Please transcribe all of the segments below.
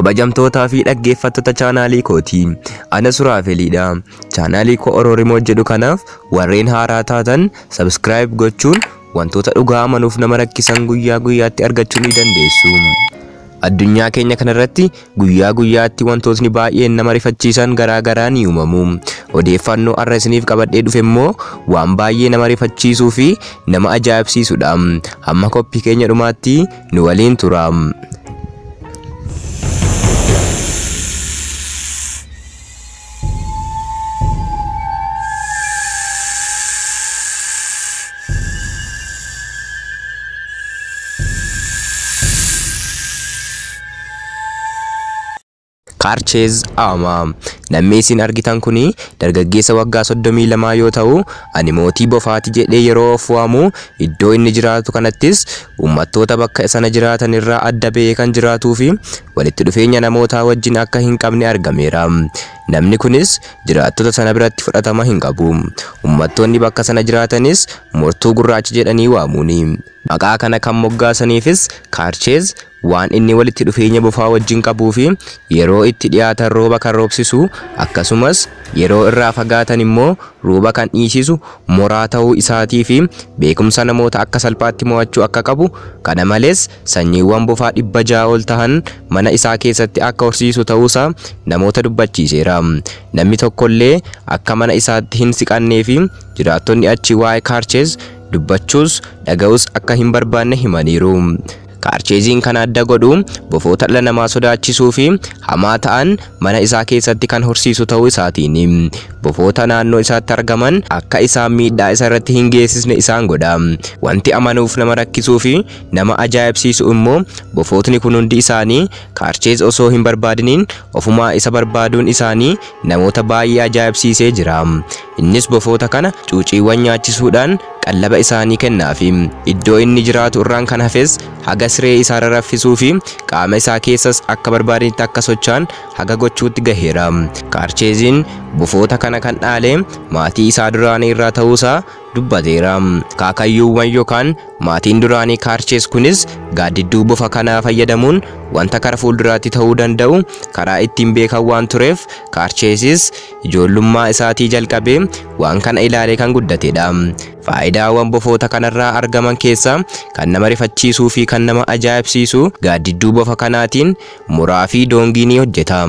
Kabajamtootaa fi dhaggeeffattoota chaanaalii kooti. Ana Suraafeliidha. Chaanaalii koo Oromoo jedhu kanaaf warreen haaraa taatan subscribe gochuun wantoota dhugaa amanuuf nama rakkisan guyyaa guyyaatti argachuu ni dandeessu. Addunyaa keenya kanarratti guyyaa guyyaatti wantootni baay'een nama rifachiisan garaa ni uumamu. Odeeffannoo har'a isiniif qabadhee dhufe immoo waan baay'ee nama rifachiisuu fi nama ajaa'ibsiisudha. Hamma qophii keenya dhumaatti nu waliin tura. Karchez Ama. Namni isin argitan kuni dargaggeessa waggaa 32 yoo ta'u, ani mootii bofaati jedhee yeroo of waamu iddoo inni jiraatu kanattis uummattoota bakka sana jiraatan irraa adda ba'ee kan jiraatuu fi walitti dhufeenya namootaa wajjin akka hin qabne argameera. Namni kunis jiraattota sana biratti fudhatama hin qabu. Uummattoonni bakka sana jiraatanis mortuu gurraacha jedhanii waamuuni. Maqaa kana kan moggaasaniifis Karchez waan inni walitti dhufeenya bofaa wajjin qabuu fi yeroo itti dhiyaatan rooba kan roobsisu akkasumas yeroo irraa fagaatan immoo rooba kan dhiisisu moraa ta'uu isaatii fi beekumsa namoota akka salphaatti mo'achuu akka qabu, kana malees sanyiiwwan bofaa 600 ol ta'an mana isaa keessatti akka horsiisu ta'uusaa namoota dubbachiiseera. Namni tokkollee akka mana isaatti hin siqannee fi jiraattonni achi waa'ee Karchez dubbachuus dhaga'us akka hin barbaanne himaniiru. Karcheziin kan adda godhu bofoota dhala namaa sodaachisuu fi hamaa ta'an mana isaa keessatti kan horsiisu ta'uu isaatiin. Bofoota naannoo isaatti argaman akka isaan miidhaa isa irratti hin geessisne isaan godha. Wanti amanuuf nama rakkisuu fi nama ajaa'ibsiisu immoo bofootni kun hundi isaanii Karchez osoo hin barbaadiniin ofumaa isa barbaaduun isaanii namoota baay'ee ajaa'ibsiisee jira. Innis bofoota kana cuuciiwwan nyaachisuudhaan qallaba isaanii kennaafi iddoo inni jiraatu irraan kan hafes haga siree isaa rarraffisuu fi qaama isaa keessas akka barbaadanitti akka socho'an haga gochuutti gaheera. Karcheziin bofoota kana kan dhaale maatii isaa duraanii irraa ta'uusaa dubbateera. Kaakayyuuwwan yookaan maatiin duraanii Karchez kunis gaaddidduu bofa kanaa fayyadamuun wanta kara fuulduraatti ta'uu danda'u karaa ittiin beekan waan tureef Karchezis ijoollummaa isaatii jalqabee waan kana ilaalee kan guddatedha. Faayidaawwan bofoota kanarraa argaman keessaa kan nama rifachiisuu fi kan nama ajaa'ibsiisu gaaddidduu bofa kanaatiin muraa fi doongii ni hojjeta.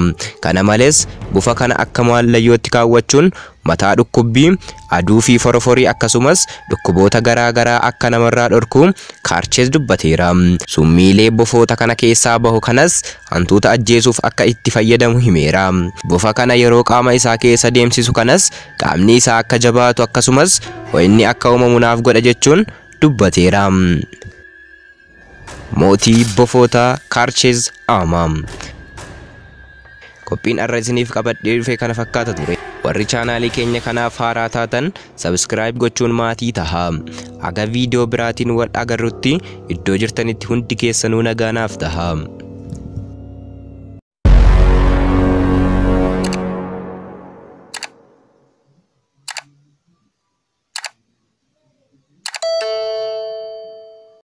Kana malees bofa kana akka mallayyootti kaawwachuun mataa dhukkubbii, aduu fi foroforii akkasumas dhukkuboota garaa garaa akka namarraa dhorku Karchez dubbateera. Summiilee bofoota kana keessaa bahu kanas hantuuta ajjeesuuf akka itti fayyadamu himeera. Bofa kana yeroo qaama isaa keessa deemsisu kanas qaamni isaa akka jabaatu akkasumas ho'inni akka uumamu naaf godha jechuun dubbateera. Mootii bofoota Karchez Ama. Qophiin har'a isiniif qabadhee dhufe kana fakkaata ture. Warri chaanaalii keenya kanaaf haaraa taatan subscribe gochuun maatii tahaa. Haga viidiyoo biraatiin wal agarrutti iddoo jirtanitti hundi keessanuu nagaanaaf tahaa.